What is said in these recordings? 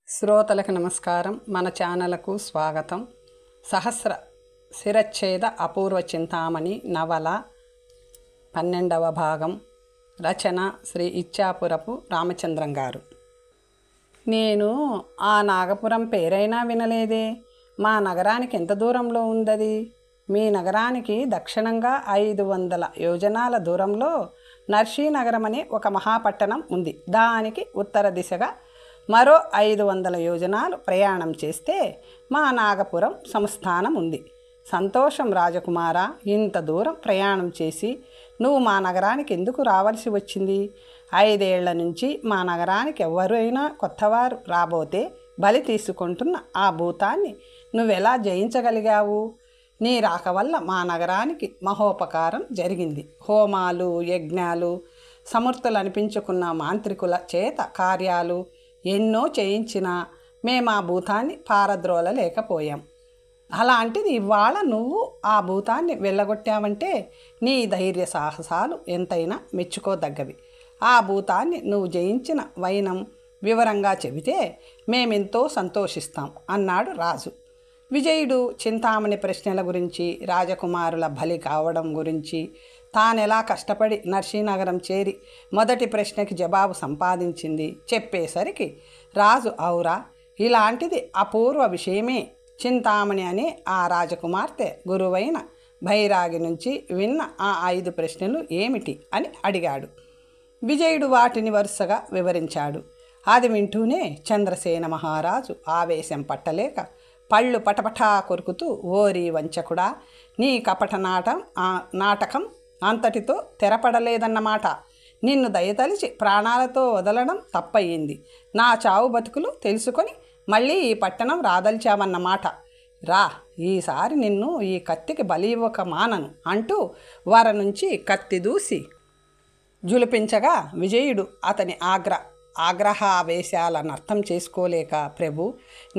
శ్రోతలకు నమస్కారం. మన ఛానల్కు స్వాగతం. సహస్ర శిరచ్ఛేద అపూర్వ చింతామణి నవల 12వ భాగం. రచన శ్రీ ఇచ్చాపురపు రామచంద్రం గారు. నేను ఆ నాగపురం పేరైనా వినలేదే. మా నగరానికి ఎంత దూరంలో ఉందది? మీ నగరానికి దక్షిణంగా 500 యోజనాల దూరంలో నర్సీనగరం అనే ఒక మహాపట్టణం ఉంది. దానికి ఉత్తర దిశగా మరో 500 యోజనాలు ప్రయాణం చేస్తే మా నాగపురం సంస్థానం ఉంది. సంతోషం రాజకుమారా, ఇంత దూరం ప్రయాణం చేసి నువ్వు మా నగరానికి ఎందుకు రావాల్సి వచ్చింది? 5 ఏళ్ల నుంచి మా నగరానికి ఎవరైనా కొత్తవారు రాబోతే బలి తీసుకుంటున్న ఆ భూతాన్ని నువ్వెలా జయించగలిగావు? నీ రాక వల్ల మా నగరానికి మహోపకారం జరిగింది. హోమాలు, యజ్ఞాలు, సమర్థులు అనిపించుకున్న మాంత్రికుల చేత కార్యాలు ఎన్నో చేయించినా మేము ఆ భూతాన్ని పారద్రోలలేకపోయాం. అలాంటిది ఇవాళ నువ్వు ఆ భూతాన్ని వెళ్ళగొట్టావంటే నీ ధైర్య సాహసాలు ఎంతైనా మెచ్చుకోదగ్గవి. ఆ భూతాన్ని నువ్వు జయించిన వైనం వివరంగా చెబితే మేమెంతో సంతోషిస్తాం అన్నాడు రాజు. విజయుడు చింతామణి ప్రశ్నల గురించి, రాజకుమారుల బలి కావడం గురించి, తానెలా కష్టపడి నర్సీనగరం చేరి మొదటి ప్రశ్నకి జవాబు సంపాదించింది చెప్పేసరికి రాజు, ఔరా, ఇలాంటిది అపూర్వ విషయమే. చింతామణి అనే ఆ రాజకుమార్తె గురువైన బైరాగి నుంచి విన్న ఆ 5 ప్రశ్నలు ఏమిటి అని అడిగాడు. విజయుడు వాటిని వరుసగా వివరించాడు. అది వింటూనే చంద్రసేన మహారాజు ఆవేశం పట్టలేక పళ్ళు పటపటా కొరుకుతూ, ఓరి వంచకుడా, నీ కపట నాటకం అంతటితో తెరపడలేదన్నమాట. నిన్ను దయతలిచి ప్రాణాలతో వదలడం తప్పయింది. నా చావు బతుకులు తెలుసుకొని మళ్ళీ ఈ పట్టణం రాదల్చావన్నమాట. రా, ఈసారి నిన్ను ఈ కత్తికి బలి ఇవ్వక మానను అంటూ వారి నుంచి కత్తి దూసి జులిపించగా విజయుడు అతని ఆగ్రహావేశాలను అర్థం చేసుకోలేక, ప్రభు,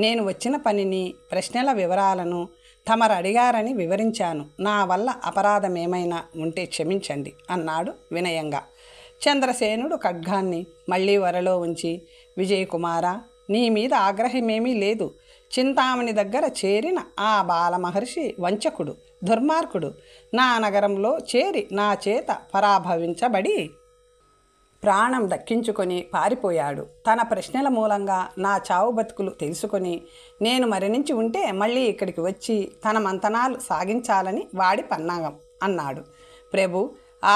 నేను వచ్చిన పనిని, ప్రశ్నల వివరాలను తమరు అడిగారని వివరించాను. నా వల్ల అపరాధం ఏమైనా ఉంటే క్షమించండి అన్నాడు వినయంగా. చంద్రసేనుడు ఖడ్గాన్ని మళ్ళీ వరలో ఉంచి, విజయకుమారా, నీ మీద ఆగ్రహమేమీ లేదు. చింతామణి దగ్గర చేరిన ఆ బాలమహర్షి వంచకుడు, దుర్మార్గుడు. నా నగరంలో చేరి నా చేత పరాభవించబడి ప్రాణం దక్కించుకొని పారిపోయాడు. తన ప్రశ్నల మూలంగా నా చావు బతుకులు తెలుసుకొని నేను మరణించి ఉంటే మళ్ళీ ఇక్కడికి వచ్చి తన మంతనాలు సాగించాలని వాడి పన్నాగం అన్నాడు. ప్రభు, ఆ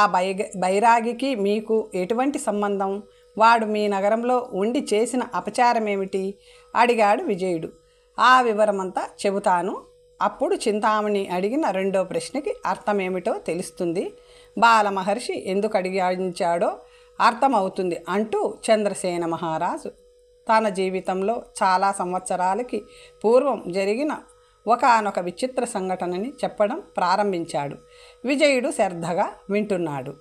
బైరాగికి మీకు ఎటువంటి సంబంధం? వాడు మీ నగరంలో ఉండి చేసిన అపచారమేమిటి? అడిగాడు విజయుడు. ఆ వివరమంతా చెబుతాను. అప్పుడు చింతామణి అడిగిన 2వ ప్రశ్నకి అర్థమేమిటో తెలుస్తుంది. బాలమహర్షి ఎందుకు అడిగించాడో అర్థమవుతుంది అంటూ చంద్రసేన మహారాజు తన జీవితంలో చాలా సంవత్సరాలకి పూర్వం జరిగిన ఒకానొక విచిత్ర సంఘటనని చెప్పడం ప్రారంభించాడు. విజయుడు శ్రద్ధగా వింటున్నాడు.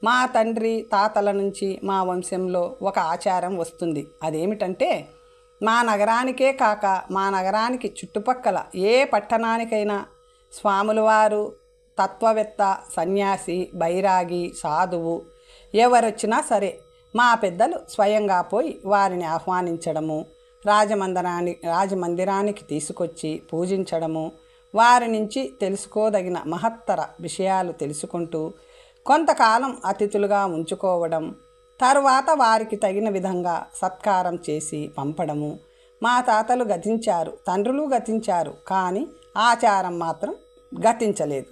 మా తండ్రి తాతల నుంచి మా వంశంలో ఒక ఆచారం వస్తుంది. అదేమిటంటే, మా నగరానికే కాక మా నగరానికి చుట్టుపక్కల ఏ పట్టణానికైనా స్వాముల వారు, తత్వవేత్త, సన్యాసి, బైరాగి, సాధువు ఎవరొచ్చినా సరే మా పెద్దలు స్వయంగా పోయి వారిని ఆహ్వానించడము, రాజమందిరానికి తీసుకొచ్చి పూజించడము, వారి నుంచి తెలుసుకోదగిన మహత్తర విషయాలు తెలుసుకుంటూ కొంతకాలం అతిథులుగా ఉంచుకోవడం, తరువాత వారికి తగిన విధంగా సత్కారం చేసి పంపడము. మా తాతలు గతించారు, తండ్రులు గతించారు, కానీ ఆచారం మాత్రం గతించలేదు.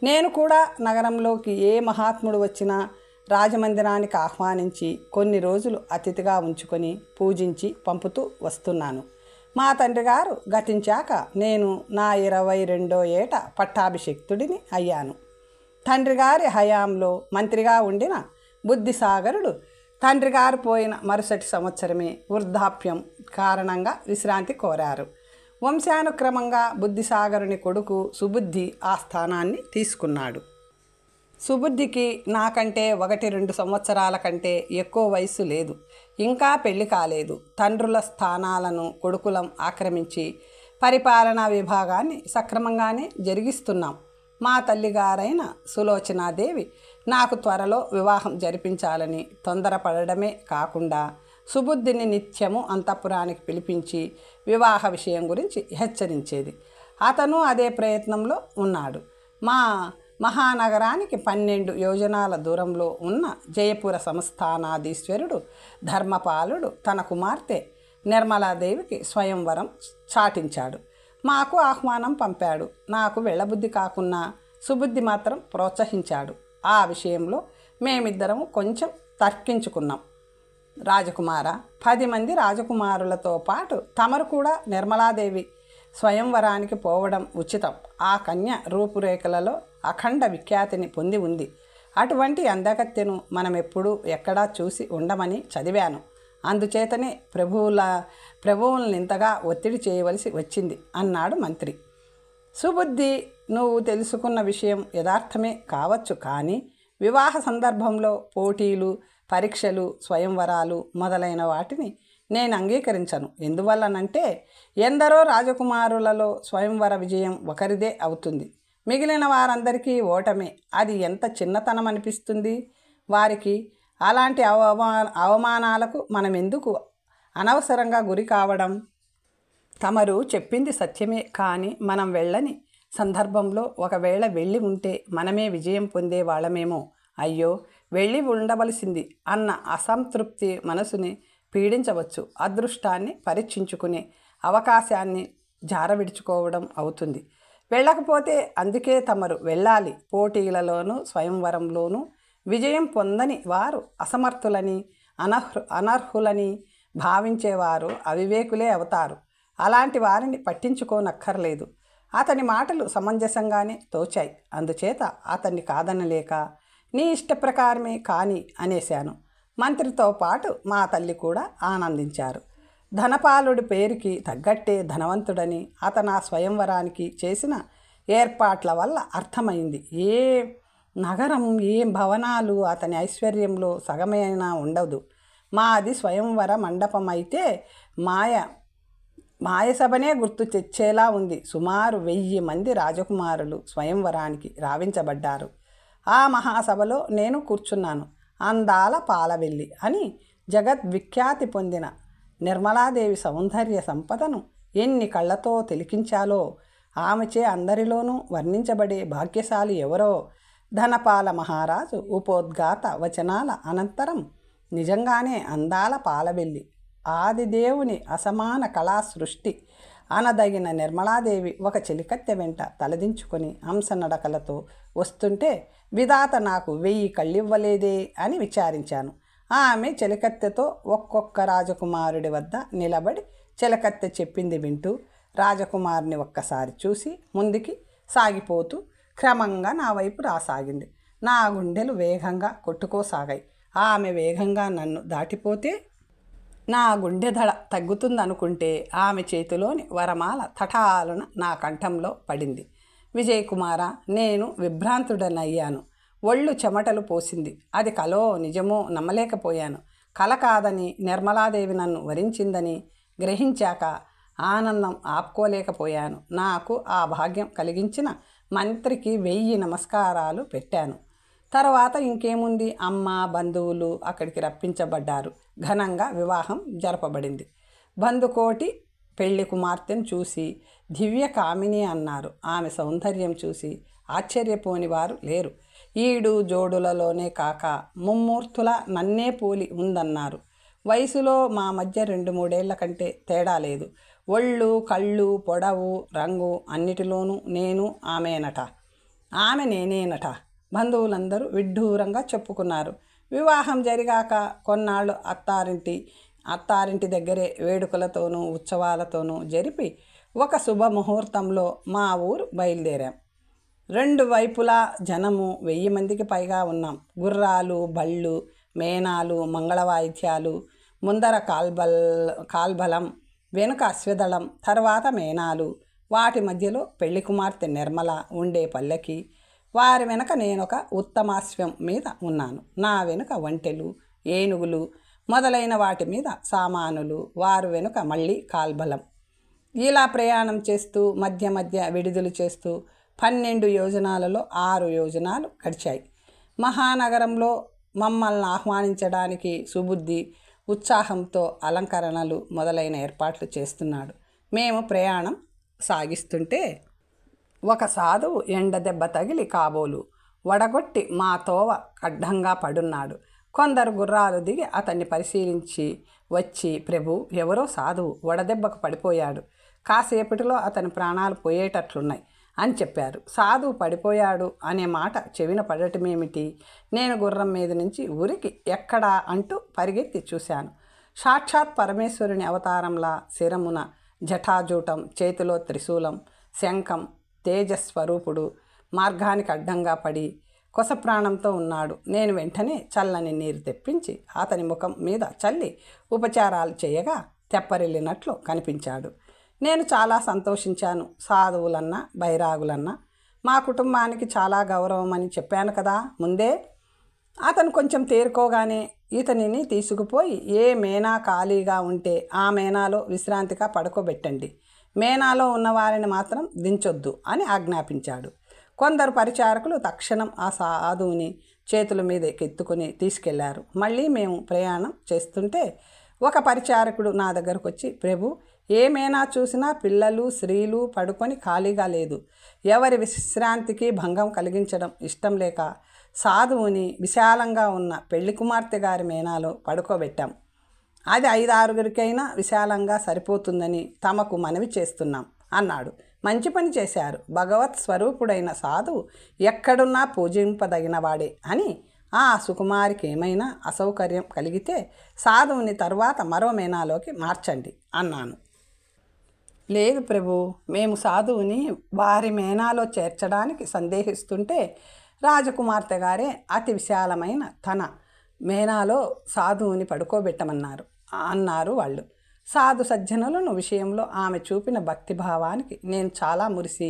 నేను కూడా నగరంలోకి ఏ మహాత్ముడు వచ్చినా రాజమందిరానికి ఆహ్వానించి కొన్ని రోజులు అతిథిగా ఉంచుకొని పూజించి పంపుతూ వస్తున్నాను. మా తండ్రి గారు గతించాక నేను నా 22వ ఏట పట్టాభిషిక్తుడిని అయ్యాను. తండ్రి గారి హయాంలో మంత్రిగా ఉండిన బుద్ధిసాగరుడు తండ్రి గారు పోయిన మరుసటి సంవత్సరమే వృద్ధాప్యం కారణంగా విశ్రాంతి కోరారు. వంశానుక్రమంగా బుద్ధిసాగరుని కొడుకు సుబుద్ధి ఆ స్థానాన్ని తీసుకున్నాడు. సుబుద్ధికి నాకంటే 1-2 సంవత్సరాల కంటే ఎక్కువ వయసు లేదు. ఇంకా పెళ్లి కాలేదు. తండ్రుల స్థానాలను కొడుకులం ఆక్రమించి పరిపాలనా విభాగాన్ని సక్రమంగానే జరిగిస్తున్నాం. మా తల్లిగారైన సులోచనాదేవి నాకు త్వరలో వివాహం జరిపించాలని తొందరపడమే కాకుండా సుబుద్ధిని నిత్యము అంతఃపురానికి పిలిపించి వివాహ విషయం గురించి హెచ్చరించేది. అతను అదే ప్రయత్నంలో ఉన్నాడు. మా మహానగరానికి 12 యోజనాల దూరంలో ఉన్న జయపుర సంస్థానాధీశ్వరుడు ధర్మపాలుడు తన కుమార్తె నిర్మలాదేవికి స్వయంవరం చాటించాడు. మాకు ఆహ్వానం పంపాడు. నాకు వెళ్ళబుద్ధి కాకున్నా సుబుద్ధి మాత్రం ప్రోత్సహించాడు. ఆ విషయంలో మేమిద్దరం కొంచెం తర్కించుకున్నాం. రాజకుమార, 10 మంది రాజకుమారులతో పాటు తమరు కూడా నిర్మలాదేవి స్వయంవరానికి పోవడం ఉచితం. ఆ కన్య రూపురేఖలలో అఖండ విఖ్యాతిని పొంది ఉంది. అటువంటి అందగత్తెను మనం ఎప్పుడూ ఎక్కడా చూసి ఉండమని చదివాను. అందుచేతనే ప్రభువులను ఇంతగా ఒత్తిడి చేయవలసి వచ్చింది అన్నాడు మంత్రి. సుబుద్ధి, నువ్వు తెలుసుకున్న విషయం యథార్థమే కావచ్చు, కానీ వివాహ సందర్భంలో పోటీలు, పరీక్షలు, స్వయంవరాలు మొదలైన వాటిని నేను అంగీకరించను. ఎందువల్లనంటే ఎందరో రాజకుమారులలో స్వయంవర విజయం ఒకరిదే అవుతుంది, మిగిలిన వారందరికీ ఓటమే. అది ఎంత చిన్నతనం అనిపిస్తుంది వారికి. అలాంటి అవమానాలకు మనం ఎందుకు అనవసరంగా గురి కావడం? తమరు చెప్పింది సత్యమే, కానీ మనం వెళ్ళని సందర్భంలో ఒకవేళ వెళ్ళి ఉంటే మనమే విజయం పొందే వాళ్ళమేమో. అయ్యో, వెళ్ళి ఉండవలసింది అన్న అసంతృప్తి మనసుని పీడించవచ్చు. అదృష్టాన్ని పరీక్షించుకునే అవకాశాన్ని జారవిడుచుకోవడం అవుతుంది. వెళ్ళకపోతే అందుకే తమరు వెళ్ళాలి. పోటీలలోనూ స్వయంవరంలోనూ విజయం పొందని వారు అసమర్థులని, అనర్హులని భావించేవారు అవివేకులే అవుతారు. అలాంటి వారిని పట్టించుకోనక్కర్లేదు. అతని మాటలు సమంజసంగానే తోచాయి. అందుచేత అతన్ని కాదనలేక నీ ఇష్ట ప్రకారమే కాని అనేశాను. మంత్రితో పాటు మా తల్లి కూడా ఆనందించారు. ధనపాలుడి పేరుకి తగ్గట్టే ధనవంతుడని అతను ఆ స్వయంవరానికి చేసిన ఏర్పాట్ల వల్ల అర్థమైంది. ఏ నగరం, ఏ భవనాలు అతని ఐశ్వర్యంలో సగమైనా ఉండదు. మాది స్వయంవర మండపం అయితే మాయసభనే గుర్తు తెచ్చేలా ఉంది. సుమారు 1000 మంది రాజకుమారులు స్వయంవరానికి రావించబడ్డారు. ఆ మహాసభలో నేను కూర్చున్నాను. అందాల పాలవెల్లి అని జగద్విఖ్యాతి పొందిన నిర్మలాదేవి సౌందర్య సంపదను ఎన్ని కళ్ళతో తిలకించాలో. ఆమెచే అందరిలోనూ వర్ణించబడే భాగ్యశాలి ఎవరో. ధనపాల మహారాజు ఉపోద్ఘాత వచనాల అనంతరం నిజంగానే అందాల పాలవెల్లి, ఆదిదేవుని అసమాన కళా సృష్టి అనదగిన నిర్మలాదేవి ఒక చెలికత్తె వెంట తలదించుకొని హంసనడకలతో వస్తుంటే విధాత నాకు 1000 కళ్ళివ్వలేదే అని విచారించాను. ఆమె చెలికత్తెతో ఒక్కొక్క రాజకుమారుడి వద్ద నిలబడి చెలికత్తె చెప్పింది వింటూ రాజకుమారుని ఒక్కసారి చూసి ముందుకి సాగిపోతూ క్రమంగా నా వైపు రాసాగింది. నా గుండెలు వేగంగా కొట్టుకోసాగాయి. ఆమె వేగంగా నన్ను దాటిపోతే నా గుండె దడ తగ్గుతుందనుకుంటే ఆమె చేతిలోని వరమాల తటాలున నా కంఠంలో పడింది. విజయకుమార, నేను విభ్రాంతుడనయ్యాను. ఒళ్ళు చెమటలు పోసింది. అది కలో నిజమో నమ్మలేకపోయాను. కల కాదని, నిర్మలాదేవి నన్ను వరించిందని గ్రహించాక ఆనందం ఆపుకోలేకపోయాను. నాకు ఆ భాగ్యం కలిగించిన మంత్రికి 1000 నమస్కారాలు పెట్టాను. తర్వాత ఇంకేముంది, అమ్మ, బంధువులు అక్కడికి రప్పించబడ్డారు. ఘనంగా వివాహం జరపబడింది. బంధుకోటి పెళ్లి కుమార్తెను చూసి దివ్య కామిని అన్నారు. ఆమె సౌందర్యం చూసి ఆశ్చర్యపోని వారు లేరు. ఈడు జోడులలోనే కాక ముమ్మూర్తుల నన్నే పోలి ఉందన్నారు. వయసులో మా మధ్య 2-3 ఏళ్ల కంటే తేడా లేదు. ఒళ్ళు, కళ్ళు, పొడవు, రంగు అన్నిటిలోనూ నేను ఆమెనట, ఆమె నేనేనట బంధువులందరూ విడ్డూరంగా చెప్పుకున్నారు. వివాహం జరిగాక కొన్నాళ్ళు అత్తారింటి దగ్గరే వేడుకలతోనూ ఉత్సవాలతోనూ జరిపి ఒక శుభముహూర్తంలో మా ఊరు బయలుదేరాం. 2 వైపులా జనము 1000 మందికి పైగా ఉన్నాం. గుర్రాలు, బళ్ళు, మేనాలు, మంగళవాయిద్యాలు, ముందర కాల్బలం, వెనుక అశ్వదళం, తర్వాత మేనాలు, వాటి మధ్యలో పెళ్లి కుమార్తె నిర్మల ఉండే పల్లకి, వారి వెనుక నేనొక ఉత్తమాశ్వం మీద ఉన్నాను. నా వెనుక ఒంటెలు, ఏనుగులు మొదలైన వాటి మీద సామానులు, వారు వెనుక మళ్ళీ కాల్బలం. ఇలా ప్రయాణం చేస్తూ మధ్య మధ్య విడుదలు చేస్తూ 12 యోజనాలలో 6 యోజనాలు గడిచాయి. మహానగరంలో మమ్మల్ని ఆహ్వానించడానికి సుబుద్ధి ఉత్సాహంతో అలంకరణలు మొదలైన ఏర్పాట్లు చేస్తున్నాడు. మేము ప్రయాణం సాగిస్తుంటే ఒక సాధువు ఎండ దెబ్బ తగిలి కాబోలు వడగొట్టి మా తోవ అడ్డంగా పడున్నాడు. కొందరు గుర్రాలు దిగి అతన్ని పరిశీలించి వచ్చి, ప్రభు, ఎవరో సాధువు వడదెబ్బకు పడిపోయాడు, కాసేపటిలో అతని ప్రాణాలు పోయేటట్లున్నాయి అని చెప్పారు. సాధువు పడిపోయాడు అనే మాట చెవిన పడటమేమిటి? నేను గుర్రం మీద నుంచి ఉరికి ఎక్కడా అంటూ పరిగెత్తి చూశాను. సాక్షాత్ పరమేశ్వరుని అవతారంలా శిరమున జటాజూటం, చేతిలో త్రిశూలం, శంఖం, తేజస్వరూపుడు మార్గానికి అడ్డంగా పడి కొస ప్రాణంతో ఉన్నాడు. నేను వెంటనే చల్లని నీరు తెప్పించి అతని ముఖం మీద చల్లి ఉపచారాలు చేయగా తెప్పరిల్లినట్లు కనిపించాడు. నేను చాలా సంతోషించాను. సాధువులన్నా బైరాగులన్నా మా కుటుంబానికి చాలా గౌరవం అని చెప్పాను కదా ముందే. అతను కొంచెం తేరుకోగానే ఇతనిని తీసుకుపోయి ఏ మేనా ఖాళీగా ఉంటే ఆ మేనాలో విశ్రాంతిగా పడుకోబెట్టండి, మేనాలో ఉన్నవారిని మాత్రం దించొద్దు అని ఆజ్ఞాపించాడు. కొందరు పరిచారకులు తక్షణం ఆ సాధువుని చేతుల మీద ఎత్తుకుని తీసుకెళ్లారు. మళ్ళీ మేము ప్రయాణం చేస్తుంటే ఒక పరిచారకుడు నా దగ్గరకు వచ్చి, ప్రభు, ఏమైనా చూసినా పిల్లలు స్త్రీలు పడుకొని ఖాళీగా లేదు. ఎవరి విశ్రాంతికి భంగం కలిగించడం ఇష్టం లేక సాధువుని విశాలంగా ఉన్న పెళ్లి కుమార్తె గారి మేనాలో పడుకోబెట్టాం. అది 5-6 విశాలంగా సరిపోతుందని తమకు మనవి చేస్తున్నాం అన్నాడు. మంచి పని చేశారు. భగవత్ స్వరూపుడైన సాధువు ఎక్కడున్నా పూజింపదగిన వాడే అని ఆ సుకుమారికి ఏమైనా అసౌకర్యం కలిగితే సాధువుని తరువాత మరో మేనాలోకి మార్చండి అన్నాను. లేదు ప్రభు, మేము సాధువుని వారి మేనాలో చేర్చడానికి సందేహిస్తుంటే రాజకుమార్తె గారే అతి విశాలమైన తన మేనాలో సాధువుని అన్నారు వాళ్ళు. సాధు సజ్జనులను విషయంలో ఆమె చూపిన భక్తిభావానికి నేను చాలా మురిసి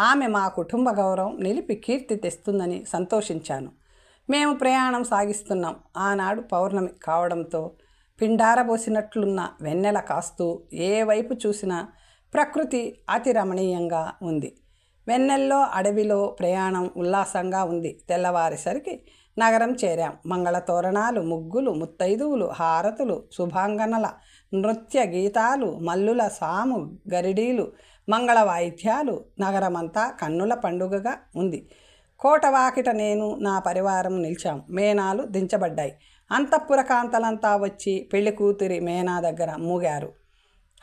ఆమె మా కుటుంబ గౌరవం నిలిపి కీర్తి తెస్తుందని సంతోషించాను. మేము ప్రయాణం సాగిస్తున్నాం. ఆనాడు పౌర్ణమి కావడంతో పిండారబోసినట్లున్న వెన్నెల కాస్తూ ఏ వైపు చూసినా ప్రకృతి అతి రమణీయంగా ఉంది. వెన్నెల్లో అడవిలో ప్రయాణం ఉల్లాసంగా ఉంది. తెల్లవారేసరికి నగరం చేరాం. మంగళ తోరణాలు, ముగ్గులు, ముత్తైదువులు, హారతులు, శుభాంగనల నృత్య గీతాలు, మల్లుల సాము, గరిడీలు, మంగళ వాయిద్యాలు, నగరమంతా కన్నుల పండుగగా ఉంది. కోటవాకిట నేను నా పరివారం నిలిచాం. మేనాలు దించబడ్డాయి. అంతఃపుర కాంతలంతా వచ్చి పెళ్లి కూతురి మేనా దగ్గర మూగారు.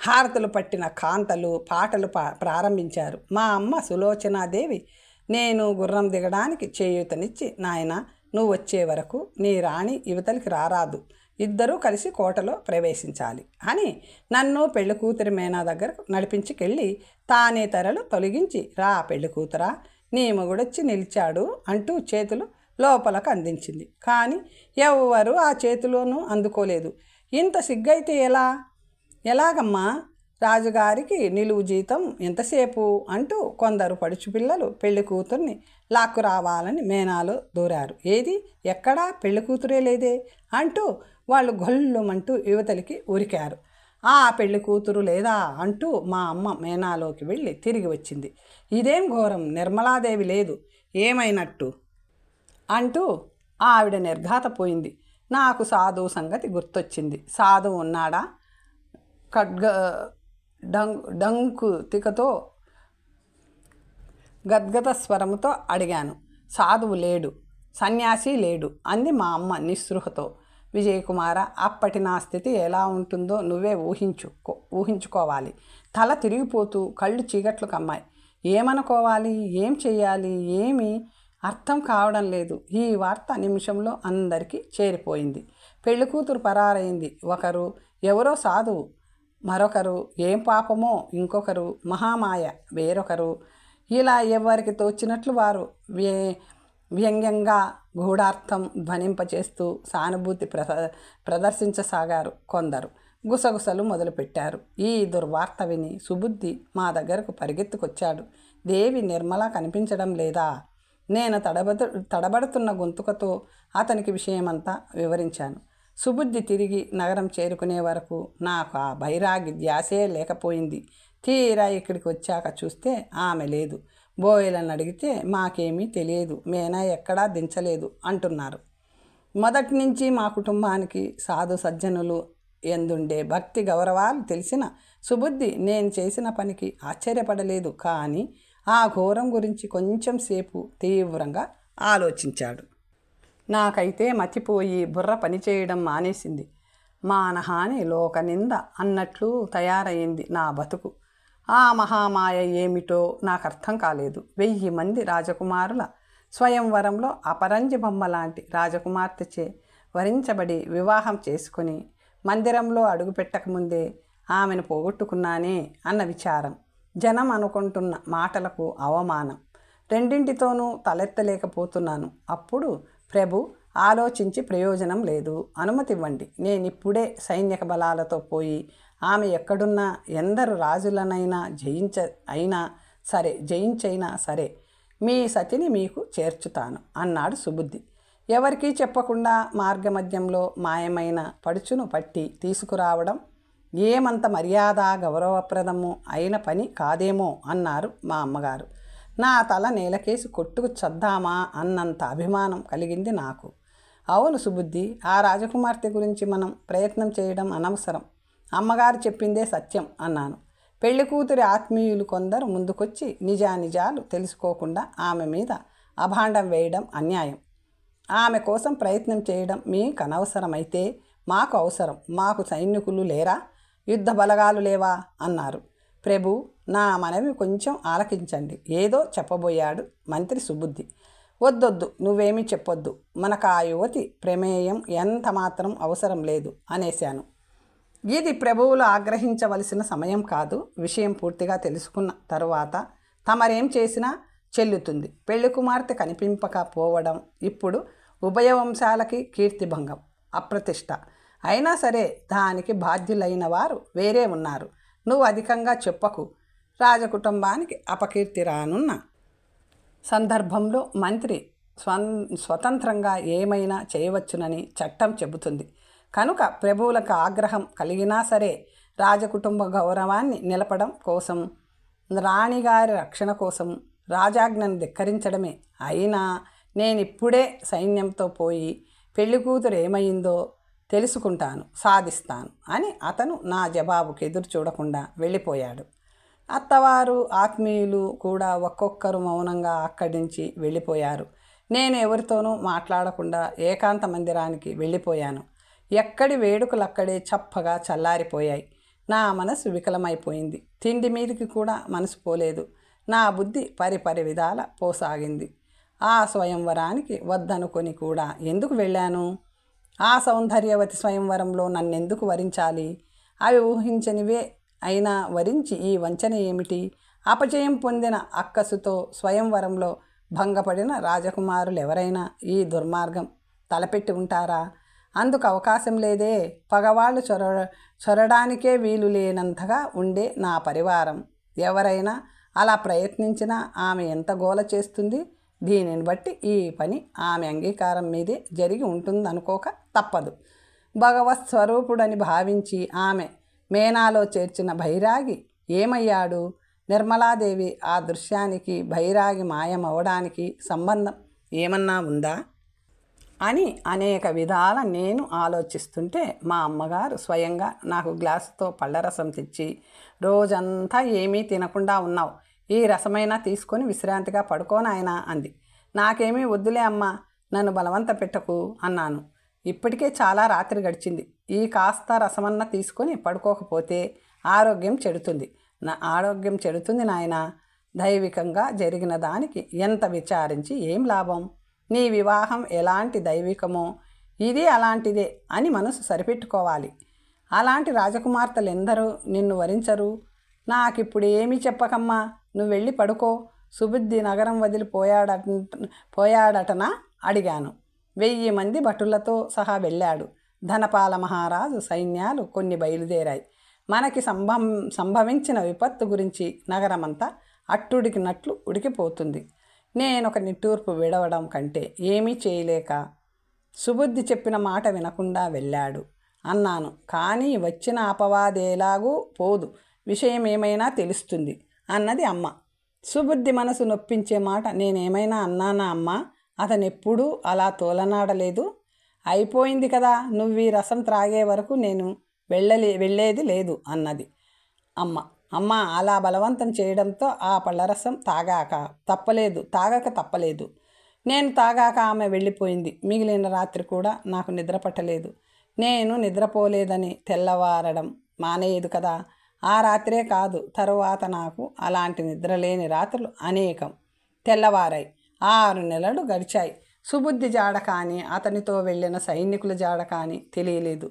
హారతులు పట్టిన కాంతలు పాటలు ప్రారంభించారు. మా అమ్మ సులోచనాదేవి నేను గుర్రం దిగడానికి చేయూతనిచ్చి, నాయన, నువ్వు వచ్చే వరకు నీ రాణి యువతలకి రారాదు, ఇద్దరూ కలిసి కోటలో ప్రవేశించాలి అని నన్ను పెళ్లి కూతురి మేనా దగ్గరకు నడిపించుకెళ్ళి తానే తెరలు తొలగించి, రా పెళ్లి కూతురా, నీ మొగుడొచ్చి నిలిచాడు అంటూ చేతులు లోపలకు అందించింది. కానీ ఎవ్వరూ ఆ చేతిలోనూ అందుకోలేదు. ఇంత సిగ్గైతే ఎలాగమ్మా, రాజుగారికి నిలువు జీతం ఎంతసేపు అంటూ కొందరు పడుచు పిల్లలు పెళ్లి కూతుర్ని లాక్కు రావాలని మేనాలో దూరారు. ఏది, ఎక్కడా పెళ్లి కూతురే లేదే అంటూ వాళ్ళు గొల్లుమంటూ యువతలికి ఉరికారు. ఆ పెళ్లి కూతురు లేదా అంటూ మా అమ్మ మేనాలోకి వెళ్ళి తిరిగి వచ్చింది. ఇదేం ఘోరం, నిర్మలాదేవి లేదు, ఏమైనట్టు అంటూ ఆవిడ నిర్ఘాతపోయింది. నాకు సాధువు సంగతి గుర్తొచ్చింది. సాధువు ఉన్నాడా? డంకు తికతో గద్గద స్వరముతో అడిగాను. సాధువు లేడు, సన్యాసి లేడు అంది మా అమ్మ నిస్పృహతో. విజయకుమార, అప్పటి నా స్థితి ఎలా ఉంటుందో నువ్వే ఊహించుకోవాలి. తల తిరిగిపోతూ కళ్ళు చీకట్లు కమ్మాయి. ఏమనుకోవాలి, ఏం చెయ్యాలి, ఏమీ అర్థం కావడం లేదు. ఈ వార్త నిమిషంలో అందరికీ చేరిపోయింది. పెళ్లి కూతురు పరారైంది. ఒకరు ఎవరో సాధువు, మరొకరు ఏం పాపమో ఇంకొకరు మహామాయ, వేరొకరు. ఇలా ఎవరికి తోచినట్లు వారు వ్యంగ్యంగా గూఢార్థం ధ్వనింపచేస్తూ సానుభూతి ప్రదర్శించసాగారు. కొందరు గుసగుసలు మొదలుపెట్టారు. ఈ దుర్వార్త విని సుబుద్ధి మా దగ్గరకు పరిగెత్తుకొచ్చాడు. దేవి నిర్మల కనిపించడం లేదా? నేను తడబడుతున్న గొంతుకతో అతనికి విషయమంతా వివరించాను. సుబుద్ధి తిరిగి నగరం చేరుకునే వరకు నాకు ఆ బైరాగి ధ్యాసే లేకపోయింది. తీరా ఇక్కడికి వచ్చాక చూస్తే ఆమె లేదు. బోయలను అడిగితే మాకేమీ తెలియదు, మేనా ఎక్కడా దించలేదు అంటున్నారు. మొదటి నుంచి మా కుటుంబానికి సాధు సజ్జనులు ఎందుండే భక్తి గౌరవాలు తెలిసిన సుబుద్ధి నేను చేసిన పనికి ఆశ్చర్యపడలేదు. కానీ ఆ ఘోరం గురించి కొంచెం సేపు తీవ్రంగా ఆలోచించాడు. నాకైతే మతిపోయి బుర్ర పనిచేయడం మానేసింది. మానహాని లోకనింద అన్నట్లు తయారయింది నా బతుకు. ఆ మహామాయ ఏమిటో నాకు అర్థం కాలేదు. 1000 మంది రాజకుమారుల స్వయంవరంలో అపరంజి బొమ్మ లాంటి రాజకుమార్తెచే వరించబడి వివాహం చేసుకుని మందిరంలో అడుగుపెట్టకముందే ఆమెను పోగొట్టుకున్నానే అన్న విచారం, జనం అనుకుంటున్న మాటలకు అవమానం, రెండింటితోనూ తలెత్తలేకపోతున్నాను. అప్పుడు ప్రభు ఆలోచించి ప్రయోజనం లేదు, అనుమతివ్వండి, నేనిప్పుడే సైనిక బలాలతో పోయి ఆమె ఎక్కడున్నా ఎందరు రాజులనైనా జయించైనా సరే మీ సతిని మీకు చేర్చుతాను అన్నాడు సుబుద్ధి. ఎవరికీ చెప్పకుండా మార్గమధ్యంలో మాయమైన పడుచును పట్టి తీసుకురావడం ఏమంత మర్యాద గౌరవప్రదము అయిన పని కాదేమో అన్నారు మా అమ్మగారు. నా తల నేలకేసి కొట్టుకు చద్దామా అన్నంత అభిమానం కలిగింది నాకు. అవును సుబుద్ధి, ఆ రాజకుమార్తె గురించి మనం ప్రయత్నం చేయడం అనవసరం. అమ్మగారు చెప్పిందే సత్యం అన్నాను. పెళ్లి కూతురి ఆత్మీయులు కొందరు ముందుకొచ్చి నిజానిజాలు తెలుసుకోకుండా ఆమె మీద అభాండం వేయడం అన్యాయం. ఆమె కోసం ప్రయత్నం చేయడం మీకు అనవసరమైతే మాకు అవసరం. మాకు సైనికులు లేరా, యుద్ధ బలగాలు లేవా అన్నారు. ప్రభు, నా మనవి కొంచెం ఆలకించండి, ఏదో చెప్పబోయాడు మంత్రి సుబుద్ధి. వద్దొద్దు, నువ్వేమీ చెప్పొద్దు, మనకు ఆ యువతి ప్రమేయం ఎంత మాత్రం అవసరం లేదు అనేశాను. ఇది ప్రభువులు ఆగ్రహించవలసిన సమయం కాదు. విషయం పూర్తిగా తెలుసుకున్న తరువాత తమరేం చేసినా చెల్లుతుంది. పెళ్లి కుమార్తె కనిపింపకపోవడం ఇప్పుడు ఉభయ వంశాలకి కీర్తిభంగం, అప్రతిష్ట. అయినా సరే దానికి బాధ్యులైన వారు వేరే ఉన్నారు. నువ్వు అధికంగా చెప్పకు. రాజకుటుంబానికి అపకీర్తి రానున్న సందర్భంలో మంత్రి స్వతంత్రంగా ఏమైనా చేయవచ్చునని చట్టం చెబుతుంది. కనుక ప్రభువులకు ఆగ్రహం కలిగినా సరే రాజకుటుంబ గౌరవాన్ని నిలపడం కోసం, రాణిగారి రక్షణ కోసం రాజాజ్ఞను ధిక్కరించడమే. అయినా నేనిప్పుడే సైన్యంతో పోయి పెళ్లి కూతురు ఏమైందో తెలుసుకుంటాను, సాధిస్తాను అని అతను నా జవాబుకి ఎదురు చూడకుండా వెళ్ళిపోయాడు. అత్తవారు ఆత్మీయులు కూడా ఒక్కొక్కరు మౌనంగా అక్కడి నుంచి వెళ్ళిపోయారు. నేను ఎవరితోనూ మాట్లాడకుండా ఏకాంత మందిరానికి వెళ్ళిపోయాను. ఎక్కడి వేడుకలక్కడే చప్పగా చల్లారిపోయాయి. నా మనసు వికలమైపోయింది. తిండి మీదికి కూడా మనసు పోలేదు. నా బుద్ధి పరిపరి విధాల పోసాగింది. ఆ స్వయంవరానికి వద్దనుకొని కూడా ఎందుకు వెళ్ళాను? ఆ సౌందర్యవతి స్వయంవరంలో నన్నెందుకు వరించాలి? అవి ఊహించనివే అయినా వరించి ఈ వంచన ఏమిటి? అపజయం పొందిన అక్కసుతో స్వయంవరంలో భంగపడిన రాజకుమారులు ఎవరైనా ఈ దుర్మార్గం తలపెట్టి ఉంటారా? అందుకు అవకాశం లేదే. పగవాళ్ళు చొరడానికే వీలు లేనంతగా ఉండే నా పరివారం ఎవరైనా అలా ప్రయత్నించినా ఆమె ఎంత గోల చేస్తుంది? దీనిని బట్టి ఈ పని ఆమె అంగీకారం మీదే జరిగి ఉంటుందనుకోక తప్పదు. భగవత్ స్వరూపుడని భావించి ఆమె మేనాలో చేర్చిన బైరాగి ఏమయ్యాడు? నిర్మలాదేవి ఆ దృశ్యానికి బైరాగి మాయమవడానికి సంబంధం ఏమన్నా ఉందా అని అనేక విధాల నేను ఆలోచిస్తుంటే మా అమ్మగారు స్వయంగా నాకు గ్లాసుతో పళ్ళరసం తెచ్చి, రోజంతా ఏమీ తినకుండా ఉన్నావు, ఈ రసమైనా తీసుకొని విశ్రాంతిగా పడుకోనాయనా అంది. నాకేమీ వద్దులే అమ్మా, నన్ను బలవంత పెట్టకు అన్నాను. ఇప్పటికే చాలా రాత్రి గడిచింది. ఈ కాస్త రసమన్న తీసుకొని పడుకోకపోతే ఆరోగ్యం చెడుతుంది నాయనా. దైవికంగా జరిగిన దానికి ఎంత విచారించి ఏం లాభం? నీ వివాహం ఎలాంటి దైవికమో ఇది అలాంటిదే అని మనసు సరిపెట్టుకోవాలి. అలాంటి రాజకుమార్తెలు ఎందరూ నిన్ను వరించరు. నాకిప్పుడు ఏమీ చెప్పకమ్మా, నువ్వు వెళ్ళి పడుకో. సుబుద్ధి నగరం వదిలి పోయాడటనా అడిగాను. 1000 మంది భటులతో సహా వెళ్ళాడు. ధనపాల మహారాజు సైన్యాలు కొన్ని బయలుదేరాయి. మనకి సంభవించిన విపత్తు గురించి నగరమంతా అట్టుడికినట్లు ఉడికిపోతుంది. నేనొక నిట్టూర్పు విడవడం కంటే ఏమీ చేయలేక సుబుద్ధి చెప్పిన మాట వినకుండా వెళ్ళాడు అన్నాను. కానీ వచ్చిన అపవాదేలాగూ పోదు, విషయం ఏమైనా తెలుస్తుంది అన్నది అమ్మ. సుబుద్ధి మనసు నొప్పించే మాట నేనేమైనా అన్నానా అమ్మా? అతనెప్పుడూ అలా తోలనాడలేదు. అయిపోయింది కదా, నువ్వు ఈ రసం త్రాగే వరకు నేను వెళ్ళేది లేదు అన్నది అమ్మ అలా బలవంతం చేయడంతో ఆ పళ్ళరసం తాగక తప్పలేదు. నేను తాగాక ఆమె వెళ్ళిపోయింది. మిగిలిన రాత్రి కూడా నాకు నిద్ర పట్టలేదు. నేను నిద్రపోలేదని తెల్లవారడం మానేయదు కదా. ఆ రాత్రే కాదు, తరువాత నాకు అలాంటి నిద్రలేని రాత్రులు అనేకం. తెల్లవారాయి. 6 నెలలు గడిచాయి. సుబుద్ధి జాడ కానీ అతనితో వెళ్ళిన సైనికుల జాడ కానీ తెలియలేదు.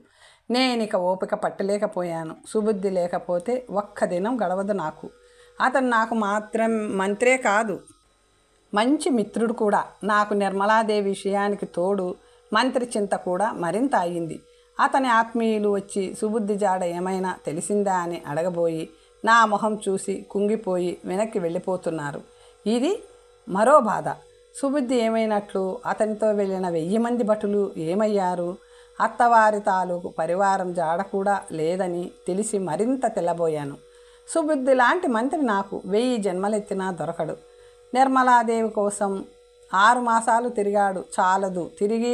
నేనిక ఓపిక పట్టలేకపోయాను. సుబుద్ధి లేకపోతే ఒక్క దినం గడవదు నాకు. అతను నాకు మంత్రే కాదు, మంచి మిత్రుడు కూడా. నాకు నిర్మలాదేవి విషయానికి తోడు మంత్రి చింత కూడా మరింత అయ్యింది. అతని ఆత్మీయులు వచ్చి సుబుద్ధి జాడ ఏమైనా తెలిసిందా అని అడగబోయి నా మొహం చూసి కుంగిపోయి వెనక్కి వెళ్ళిపోతున్నారు. ఇది మరో బాధ. సుబుద్ధి ఏమైనట్లు? అతనితో వెళ్ళిన 1000 మంది భటులు ఏమయ్యారు? అత్తవారి తాలూకు పరివారం జాడ కూడా లేదని తెలిసి మరింత తెల్లబోయాను. సుబుద్ధి లాంటి మంత్రి నాకు 1000 జన్మలెత్తినా దొరకడు. నిర్మలాదేవి కోసం 6 మాసాలు తిరిగాడు, చాలదు. తిరిగి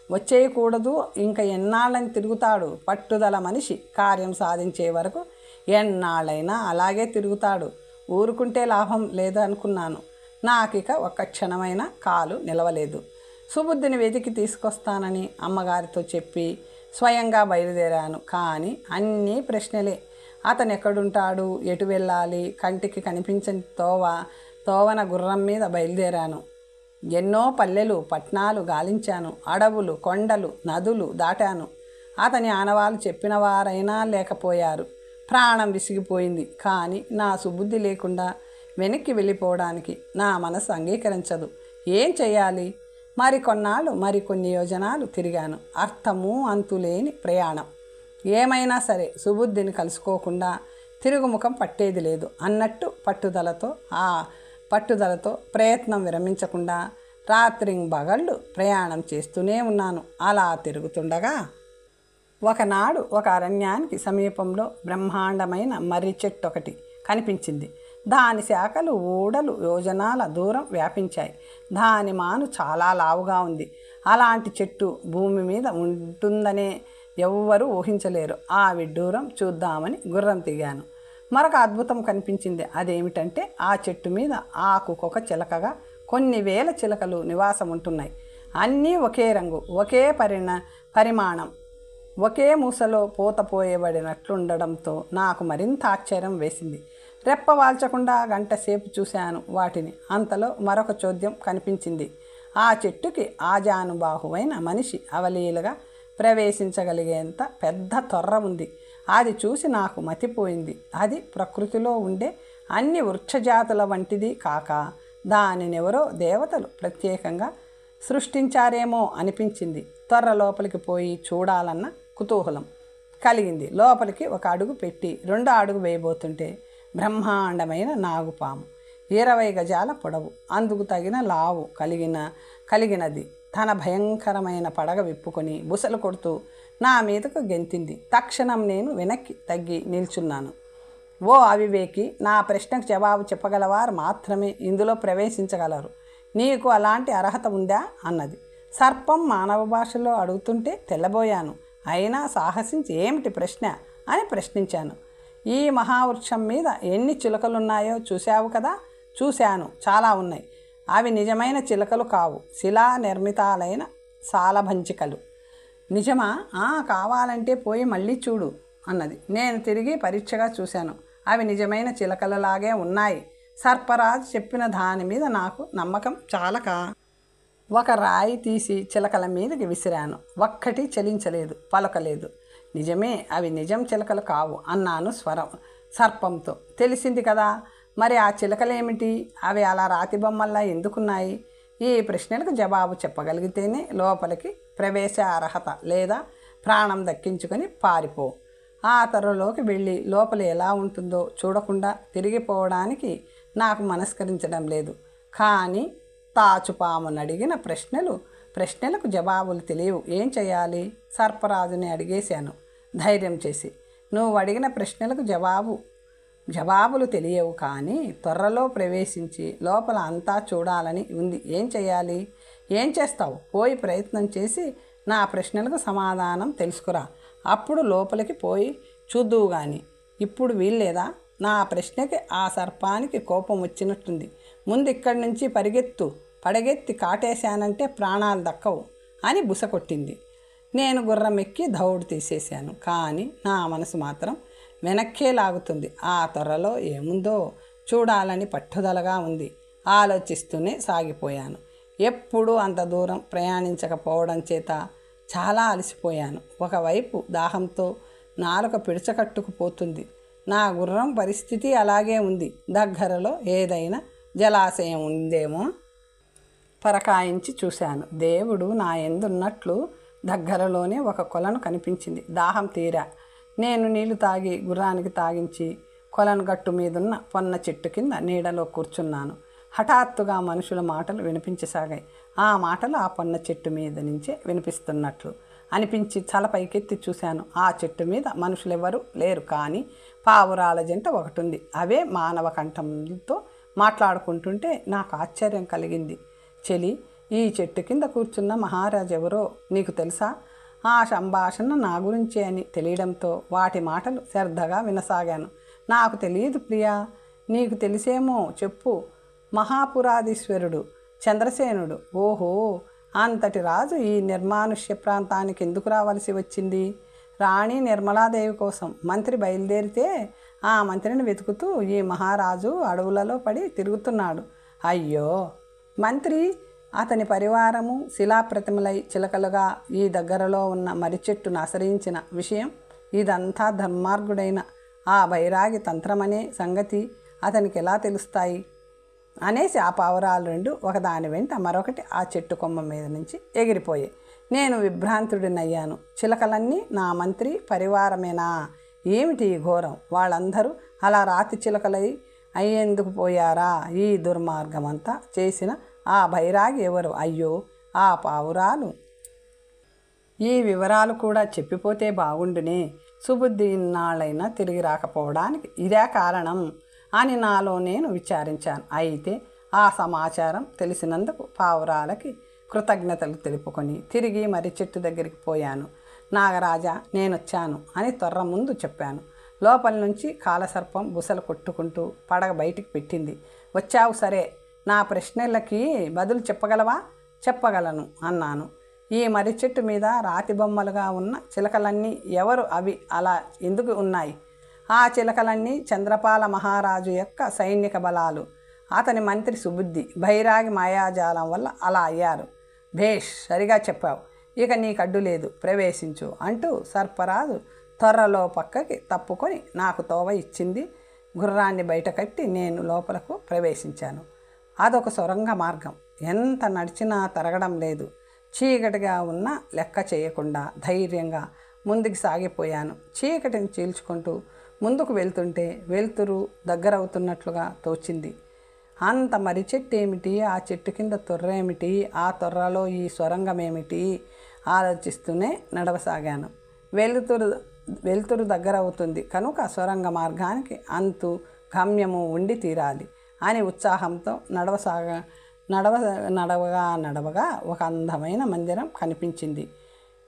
వచ్చేయకూడదు. ఇంకా ఎన్నాళ్ళని తిరుగుతాడు? పట్టుదల మనిషి. కార్యం సాధించే వరకు ఎన్నాళ్ళైనా అలాగే తిరుగుతాడు. ఊరుకుంటే లాభం లేదు అనుకున్నాను. నాకిక ఒక్క క్షణమైన కాలు నిలవలేదు. సుబుద్ధిని వెతికి తీసుకొస్తానని అమ్మగారితో చెప్పి స్వయంగా బయలుదేరాను. కానీ అన్నీ ప్రశ్నలే. అతను ఎక్కడుంటాడు? ఎటు వెళ్ళాలి? కంటికి కనిపించని తోవన గుర్రం మీద బయలుదేరాను. ఎన్నో పల్లెలు పట్నాలు గాలించాను. అడవులు, కొండలు, నదులు దాటాను. అతని ఆనవాళ్ళు చెప్పిన వారైనా లేకపోయారు. ప్రాణం విసిగిపోయింది. కానీ నా సుబుద్ధి లేకుండా వెనక్కి వెళ్ళిపోవడానికి నా మనసు అంగీకరించదు. ఏం చెయ్యాలి? మరికొన్ని యోజనాలు తిరిగాను. అర్థము అంతులేని ప్రయాణం. ఏమైనా సరే సుబుద్ధిని కలుసుకోకుండా తిరుగుముఖం పట్టేది లేదు అన్నట్టు పట్టుదలతో ప్రయత్నం విరమించకుండా రాత్రింబగళ్ళు ప్రయాణం చేస్తూనే ఉన్నాను. అలా తిరుగుతుండగా ఒకనాడు ఒక అరణ్యానికి సమీపంలో బ్రహ్మాండమైన మర్రి చెట్టు ఒకటి కనిపించింది. దాని శాఖలు ఊడలు యోజనాల దూరం వ్యాపించాయి. దాని మాను చాలా లావుగా ఉంది. అలాంటి చెట్టు భూమి మీద ఉంటుందనే ఎవ్వరూ ఊహించలేరు. ఆ విడ్డూరం చూద్దామని గుర్రం తిగాను. మరొక అద్భుతం కనిపించింది. అదేమిటంటే ఆ చెట్టు మీద ఆకుకొక చిలకగా కొన్ని వేల చిలకలు నివాసం ఉంటున్నాయి. అన్నీ ఒకే రంగు, ఒకే పరిమాణం, ఒకే మూసలో పూత పోయబడినట్లుండడంతో నాకు మరింత ఆశ్చర్యం వేసింది. రెప్పవాల్చకుండా గంట సేపు చూశాను వాటిని. అంతలో మరొక చోద్యం కనిపించింది. ఆ చెట్టుకి ఆజానుబాహువైన మనిషి అవలీలగా ప్రవేశించగలిగేంత పెద్ద తొర్ర ఉంది. అది చూసి నాకు మతిపోయింది. అది ప్రకృతిలో ఉండే అన్ని వృక్షజాతుల వంటిది కాక దానినెవరో దేవతలు ప్రత్యేకంగా సృష్టించారేమో అనిపించింది. తొర్ర లోపలికి పోయి చూడాలన్న కుతూహలం కలిగింది. లోపలికి ఒక అడుగు పెట్టి 2వ అడుగు వేయబోతుంటే బ్రహ్మాండమైన నాగుపాము, 20 గజాల పొడవు, అందుకు తగిన లావు కలిగినది తన భయంకరమైన పడగ విప్పుకొని బుసలు కొడుతూ నా మీదకు గెంతింది. తక్షణం నేను వెనక్కి తగ్గి నిల్చున్నాను. ఓ అవివేకి, నా ప్రశ్నకు జవాబు చెప్పగలవారు మాత్రమే ఇందులో ప్రవేశించగలరు. నీకు అలాంటి అర్హత ఉందా అన్నది. సర్పం మానవ భాషలో అడుగుతుంటే తెల్లబోయాను. అయినా సాహసించి ఏమిటి ప్రశ్న అని ప్రశ్నించాను. ఈ మహావృక్షం మీద ఎన్ని చిలుకలున్నాయో చూశావు కదా? చూశాను, చాలా ఉన్నాయి. అవి నిజమైన చిలుకలు కావు, శిలా నిర్మితాలైన సాలభంచికలు. నిజమా? కావాలంటే పోయి మళ్ళీ చూడు అన్నది. నేను తిరిగి పరీక్షగా చూశాను. అవి నిజమైన చిలకలలాగే ఉన్నాయి. సర్పరాజు చెప్పిన దాని మీద నాకు నమ్మకం చాలక ఒక రాయి తీసి చిలకల మీదకి విసిరాను. ఒక్కటి చలించలేదు, పలకలేదు. నిజమే, అవి నిజం చిలకలు కావు అన్నాను సర్పంతో. తెలిసింది కదా, మరి ఆ చిలకలేమిటి? అవి అలా రాతి బొమ్మల్లా ఎందుకున్నాయి? ఈ ప్రశ్నలకు జవాబు చెప్పగలిగితేనే లోపలికి ప్రవేశ అర్హత, లేదా ప్రాణం దక్కించుకొని పారిపో. ఆ తొర్రలోకి వెళ్ళి లోపల ఎలా ఉంటుందో చూడకుండా తిరిగిపోవడానికి నాకు మనస్కరించడం లేదు. కానీ తాచుపామును అడిగిన ప్రశ్నలకు జవాబులు తెలియవు. ఏం చేయాలి? సర్పరాజుని అడిగేశాను ధైర్యం చేసి. నువ్వు అడిగిన ప్రశ్నలకు జవాబులు తెలియవు, కానీ త్వరలో ప్రవేశించి లోపల అంతా చూడాలని ఉంది. ఏం చేయాలి? ఏం చేస్తావు? పోయి ప్రయత్నం చేసి నా ప్రశ్నలకు సమాధానం తెలుసుకురా అప్పుడు లోపలికి పోయి చూద్దువు గాని ఇప్పుడు వీల్లేదా? నా ప్రశ్నకి ఆ సర్పానికి కోపం వచ్చినట్టుంది. ముందు ఇక్కడి నుంచి పడగెత్తి కాటేశానంటే ప్రాణాలు దక్కవు అని బుసకొట్టింది. నేను గుర్రం ఎక్కి దౌడు తీసేశాను. కానీ నా మనసు మాత్రం వెనక్కే లాగుతుంది. ఆ త్వరలో ఏముందో చూడాలని పట్టుదలగా ఉంది. ఆలోచిస్తూనే సాగిపోయాను. ఎప్పుడూ అంత దూరం ప్రయాణించకపోవడం చేత చాలా అలసిపోయాను. ఒకవైపు దాహంతో నాలుక పిడచకట్టుకుపోతుంది. నా గుర్రం పరిస్థితి అలాగే ఉంది. దగ్గరలో ఏదైనా జలాశయం ఉందేమో పరకాయించి చూశాను. దేవుడు నా యందున్నట్లు దగ్గరలోనే ఒక కొలను కనిపించింది. దాహం తీరా నేను నీళ్లు తాగి గుర్రానికి తాగించి కొలను గట్టు మీదున్న పొన్న చెట్టు కింద నీడలో కూర్చున్నాను. హఠాత్తుగా మనుషుల మాటలు వినిపించసాగాయి. ఆ మాటలు ఆ పొన్న చెట్టు మీద నుంచే వినిపిస్తున్నట్లు అనిపించి తల పైకెత్తి చూశాను. ఆ చెట్టు మీద మనుషులెవరూ లేరు, కానీ పావురాల జంట ఒకటి ఉంది. అవే మానవ కంఠంతో మాట్లాడుకుంటుంటే నాకు ఆశ్చర్యం కలిగింది. చెలి, ఈ చెట్టు కింద కూర్చున్న మహారాజు ఎవరో నీకు తెలుసా? ఆ సంభాషణ నా గురించే అని తెలియడంతో వాటి మాటలు శ్రద్ధగా వినసాగాను. నాకు తెలియదు ప్రియా, నీకు తెలిసేమో చెప్పు. మహాపురాధీశ్వరుడు చంద్రసేనుడు. ఓహో, అంతటి రాజు ఈ నిర్మానుష్య ప్రాంతానికి ఎందుకు రావలసి వచ్చింది? రాణి నిర్మలాదేవి కోసం మంత్రి బయలుదేరితే ఆ మంత్రిని వెతుకుతూ ఈ మహారాజు అడవులలో పడి తిరుగుతున్నాడు. అయ్యో, మంత్రి అతని పరివారము శిలాప్రతిమలై చిలకలుగా ఈ దగ్గరలో ఉన్న మర్రి చెట్టును ఆశ్రయించిన విషయం ఇదంతా ధర్మార్గుడైన ఆ బైరాగి తంత్రమనే సంగతి అతనికి ఎలా తెలుస్తాయి అనేసి ఆ పావురాలు రెండు ఒకదాని వెంట మరొకటి ఆ చెట్టు కొమ్మ మీద నుంచి ఎగిరిపోయాయి. నేను విభ్రాంతుడినయ్యాను. చిలకలన్నీ నా మంత్రి పరివారమేనా? ఏమిటి ఈ ఘోరం? వాళ్ళందరూ అలా రాతి చిలకలై అయ్యేందుకు పోయారా? ఈ దుర్మార్గమంతా చేసిన ఆ బైరాగి ఎవరు? అయ్యో, ఆ పావురాలు. ఈ వివరాలు కూడా చెప్పిపోతే బాగుండునే. సుబుద్ధి ఇన్నాళ్ళైనా తిరిగి రాకపోవడానికి ఇదే కారణం అని నాలో నేను విచారించాను. అయితే ఆ సమాచారం తెలిసినందుకు పావురాలకి కృతజ్ఞతలు తెలుపుకొని తిరిగి మర్రి చెట్టు దగ్గరికి పోయాను. నాగరాజా, నేనొచ్చాను అని తొర్ర ముందు చెప్పాను. లోపల నుంచి కాలసర్పం బుసలు కొట్టుకుంటూ పడగ బయటికి పెట్టింది. వచ్చావు సరే, నా ప్రశ్నలకి బదులు చెప్పగలవా? చెప్పగలను అన్నాను. ఈ మర్రి చెట్టు మీద రాతి బొమ్మలుగా ఉన్న చిలకలన్నీ ఎవరు? అవి అలా ఎందుకు ఉన్నాయి? ఆ చిలకలన్నీ చంద్రపాల మహారాజు యొక్క సైనిక బలాలు. అతని మంత్రి సుబుద్ధి బైరాగి మాయాజాలం వల్ల అలా అయ్యారు. భేష్, సరిగా చెప్పావు. ఇక నీకడ్డు లేదు, ప్రవేశించు అంటూ సర్పరాజు త్వరలో పక్కకి తప్పుకొని నాకు తోవ ఇచ్చింది. గుర్రాన్ని బయట కట్టి నేను లోపలకు ప్రవేశించాను. అదొక సొరంగ మార్గం. ఎంత నడిచినా తరగడం లేదు. చీకటిగా ఉన్న లెక్క చేయకుండా ధైర్యంగా ముందుకు సాగిపోయాను. చీకటిని చీల్చుకుంటూ ముందుకు వెళ్తుంటే వెలుతురు దగ్గరవుతున్నట్లుగా తోచింది. అంత మర్రి చెట్టు ఏమిటి? ఆ చెట్టు కింద తొర్రేమిటి? ఆ తొర్రలో ఈ సొరంగం ఏమిటి? ఆలోచిస్తూనే నడవసాగాను. వెలుతురు దగ్గర అవుతుంది కనుక సొరంగ మార్గానికి అంతు గమ్యము ఉండి తీరాలి అని ఉత్సాహంతో నడవగా ఒక అందమైన మందిరం కనిపించింది.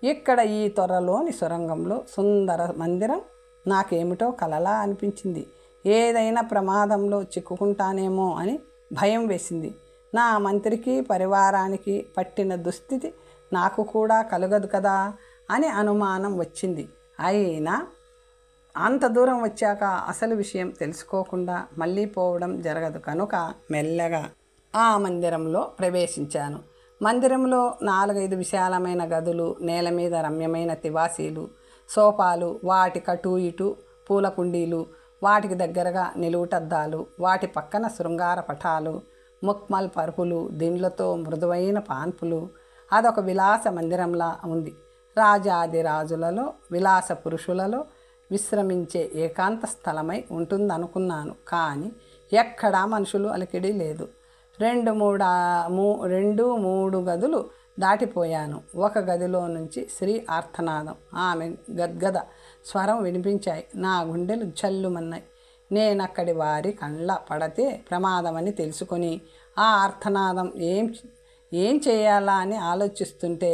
ఇక్కడ ఈ త్వరలోని సొరంగంలో సుందర మందిరం నాకేమిటో కలలా అనిపించింది. ఏదైనా ప్రమాదంలో చిక్కుకుంటానేమో అని భయం వేసింది. నా మంత్రికి పరివారానికి పట్టిన దుస్థితి నాకు కూడా కలగదు కదా అని అనుమానం వచ్చింది. అయినా అంత దూరం వచ్చాక అసలు విషయం తెలుసుకోకుండా మళ్ళీ పోవడం జరగదు కనుక మెల్లగా ఆ మందిరంలో ప్రవేశించాను. మందిరంలో 4-5 విశాలమైన గదులు, నేల మీద రమ్యమైన తివాసీలు, సోఫాలు, వాటి కటు ఇటు పూల కుండీలు, వాటికి దగ్గరగా నిలువుటద్దాలు, వాటి పక్కన శృంగార పటాలు, ముక్మల్ పరుపులు, దిండ్లతో మృదువైన పాన్పులు. అదొక విలాస మందిరంలా ఉంది. రాజాదిరాజులలో, విలాస పురుషులలో విశ్రమించే ఏకాంత స్థలమై ఉంటుందనుకున్నాను. కానీ ఎక్కడా మనుషులు అలికిడి లేదు. 2-3 గదులు దాటిపోయాను. ఒక గదిలో నుంచి స్త్రీ ఆర్తనాదం, ఆమె గద్గద స్వరం వినిపించాయి. నా గుండెలు జల్లుమన్నాయి. నేనక్కడి వారి కళ్ళ పడితే ప్రమాదమని తెలుసుకొని ఆ ఆర్తనాదం ఏం చేయాలా అని ఆలోచిస్తుంటే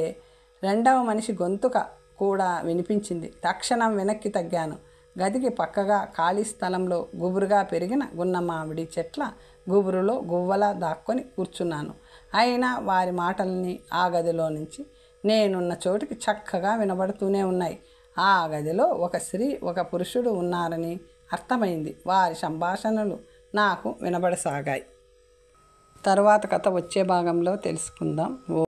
2వ మనిషి గొంతుక కూడా వినిపించింది. తక్షణం వెనక్కి తగ్గాను. గదికి పక్కగా ఖాళీ స్థలంలో గుబురుగా పెరిగిన గున్న మామిడి చెట్ల గుబురులో గువ్వలా దాక్కొని కూర్చున్నాను. అయినా వారి మాటల్ని ఆ గదిలో నుంచి నేనున్న చోటికి చక్కగా వినబడుతూనే ఉన్నాయి. ఆ గదిలో ఒక స్త్రీ ఒక పురుషుడు ఉన్నారని అర్థమైంది. వారి సంభాషణలు నాకు వినబడసాగాయి. తర్వాత కథ వచ్చే భాగంలో తెలుసుకుందాం.